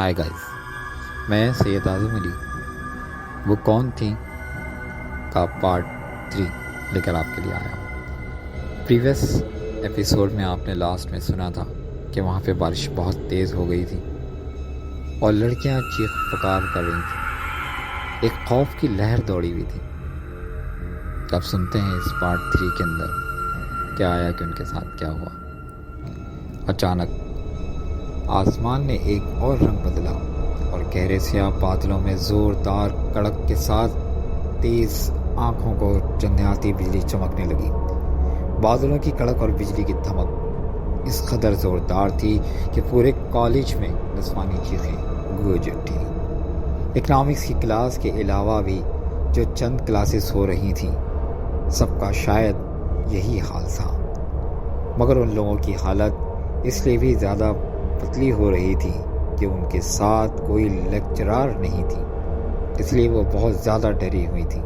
Hi guys, मैं सैयद आज़म अली वो कौन थी का पार्ट 3 लेकर आपके लिए आया हूँ। प्रीवियस एपिसोड में आपने लास्ट में सुना था कि वहाँ पे बारिश बहुत तेज़ हो गई थी और लड़कियाँ चीख पुकार कर रही थी। एक खौफ की लहर दौड़ी हुई थी। अब सुनते हैं इस पार्ट 3 के अंदर क्या आया कि उनके साथ क्या हुआ। अचानक आसमान ने एक और रंग बदला और गहरे स्याह बादलों में ज़ोरदार कड़क के साथ तेज़ आँखों को चंधियाती बिजली चमकने लगी। बादलों की कड़क और बिजली की धमक इस कदर ज़ोरदार थी कि पूरे कॉलेज में नस्वानी चीखें गूंज उठी। इकनॉमिक्स की क्लास के अलावा भी जो चंद क्लासेस हो रही थीं, सबका शायद यही हाल था। मगर उन लोगों की हालत इसलिए भी ज़्यादा पतली हो रही थी कि उनके साथ कोई लेक्चरर नहीं थी, इसलिए वो बहुत ज़्यादा डरी हुई थी।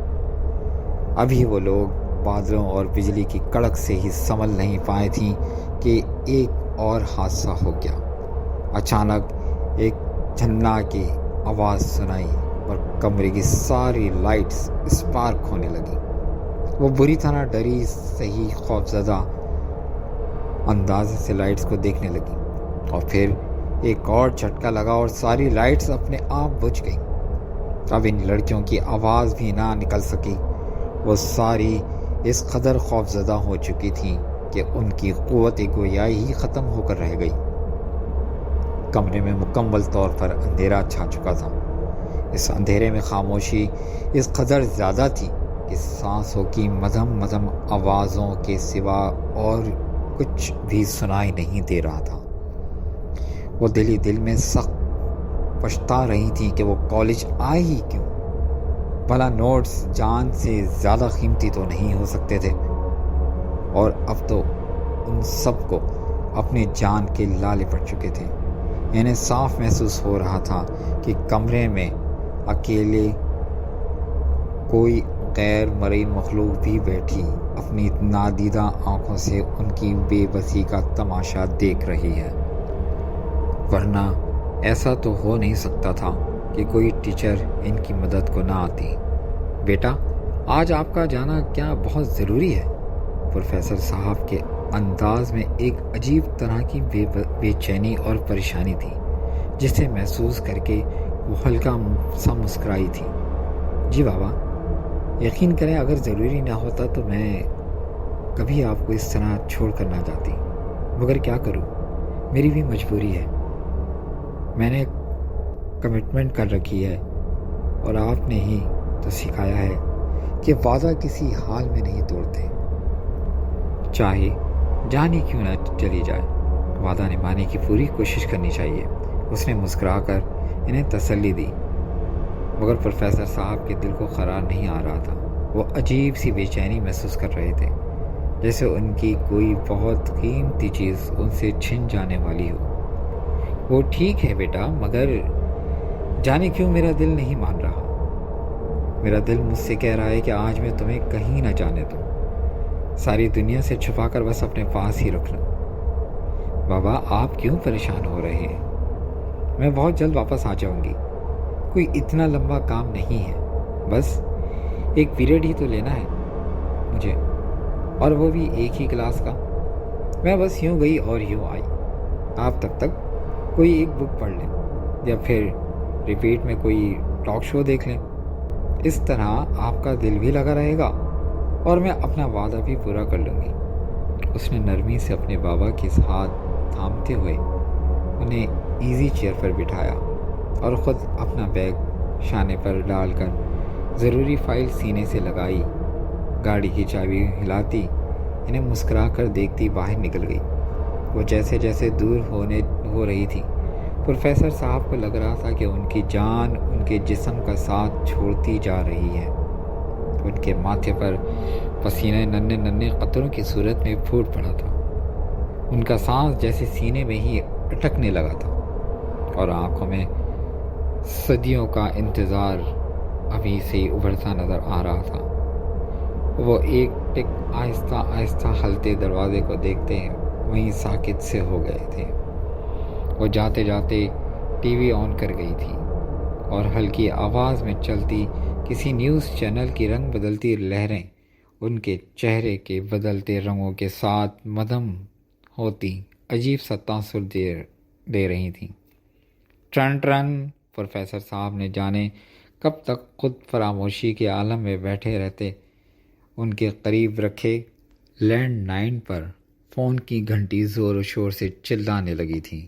अभी वो लोग बादलों और बिजली की कड़क से ही संभल नहीं पाए थी कि एक और हादसा हो गया। अचानक एक झन्ना की आवाज़ सुनाई और कमरे की सारी लाइट्स स्पार्क होने लगी। वो बुरी तरह डरी सही खौफज़दा अंदाज़े से लाइट्स को देखने लगी और फिर एक और झटका लगा और सारी लाइट्स अपने आप बुझ गईं। अब इन लड़कियों की आवाज़ भी ना निकल सकी। वो सारी इस कदर खौफज़दा हो चुकी थीं कि उनकी क़ुव्वत गोयाई ही ख़त्म होकर रह गई। कमरे में मुकम्मल तौर पर अंधेरा छा चुका था। इस अंधेरे में खामोशी इस कदर ज़्यादा थी कि सांसों की मधम मधम आवाज़ों के सिवा और कुछ भी सुनाई नहीं दे रहा था। वो दिल ही दिल में सख्त पछता रही थी कि वो कॉलेज आई ही क्यों। भला नोट्स जान से ज़्यादा कीमती तो नहीं हो सकते थे, और अब तो उन सब को अपनी जान के लाले पड़ चुके थे। इन्हें साफ महसूस हो रहा था कि कमरे में अकेले कोई गैर मरीन मखलूक भी बैठी अपनी नादीदा आंखों से उनकी बेबसी का तमाशा देख रही है। वरना ऐसा तो हो नहीं सकता था कि कोई टीचर इनकी मदद को ना आती। बेटा, आज आपका जाना क्या बहुत ज़रूरी है? प्रोफेसर साहब के अंदाज में एक अजीब तरह की बेचैनी और परेशानी थी, जिसे महसूस करके वो हल्का सा मुस्कुराई थी। जी बाबा, यकीन करें अगर ज़रूरी ना होता तो मैं कभी आपको इस तरह छोड़ कर ना जाती, मगर क्या करूं, मेरी भी मजबूरी है। मैंने कमिटमेंट कर रखी है और आपने ही तो सिखाया है कि वादा किसी हाल में नहीं तोड़ते, चाहे जान ही क्यों ना चली जाए। वादा निभाने की पूरी कोशिश करनी चाहिए। उसने मुस्कुराकर इन्हें तसल्ली दी, मगर प्रोफेसर साहब के दिल को करार नहीं आ रहा था। वो अजीब सी बेचैनी महसूस कर रहे थे, जैसे उनकी कोई बहुत कीमती चीज़ उनसे छिन जाने वाली हो। वो ठीक है बेटा, मगर जाने क्यों मेरा दिल नहीं मान रहा। मेरा दिल मुझसे कह रहा है कि आज मैं तुम्हें कहीं ना जाने दूँ, सारी दुनिया से छुपा कर बस अपने पास ही रख लूँ। बाबा, आप क्यों परेशान हो रहे हैं? मैं बहुत जल्द वापस आ जाऊँगी। कोई इतना लंबा काम नहीं है, बस एक पीरियड ही तो लेना है मुझे, और वो भी एक ही क्लास का। मैं बस यूँ गई और यूँ आई। आप तब तक कोई एक बुक पढ़ लें या फिर रिपीट में कोई टॉक शो देख लें। इस तरह आपका दिल भी लगा रहेगा और मैं अपना वादा भी पूरा कर लूँगी। उसने नरमी से अपने बाबा के हाथ थामते हुए उन्हें इजी चेयर पर बिठाया और ख़ुद अपना बैग शाने पर डालकर ज़रूरी फ़ाइल सीने से लगाई। गाड़ी की चाबी हिलाती इन्हें मुस्कुरा कर देखती बाहर निकल गई। वो जैसे जैसे दूर हो रही थी, प्रोफेसर साहब को लग रहा था कि उनकी जान उनके जिस्म का साथ छोड़ती जा रही है। उनके माथे पर पसीने नन्हे नन्हे कतरों की सूरत में फूट पड़ा था। उनका सांस जैसे सीने में ही अटकने लगा था और आंखों में सदियों का इंतज़ार अभी से उभरता नज़र आ रहा था। वो एक टिक आहिस्ता आहिस्ता हलते दरवाजे को देखते हैं वहीं साकित से हो गए थे। वो जाते जाते ٹی وی آن کر گئی تھی اور ہلکی آواز میں چلتی کسی نیوز چینل کی رنگ بدلتی لہریں ان کے چہرے کے بدلتے رنگوں کے ساتھ مدھم ہوتی عجیب سا تاثر دے رہی تھیں۔ ٹرن ٹرن، پروفیسر صاحب نے جانے کب تک خود فراموشی کے عالم میں بیٹھے رہتے۔ ان کے قریب رکھے لینڈ لائن پر فون کی گھنٹی زور و شور سے چلانے لگی تھی۔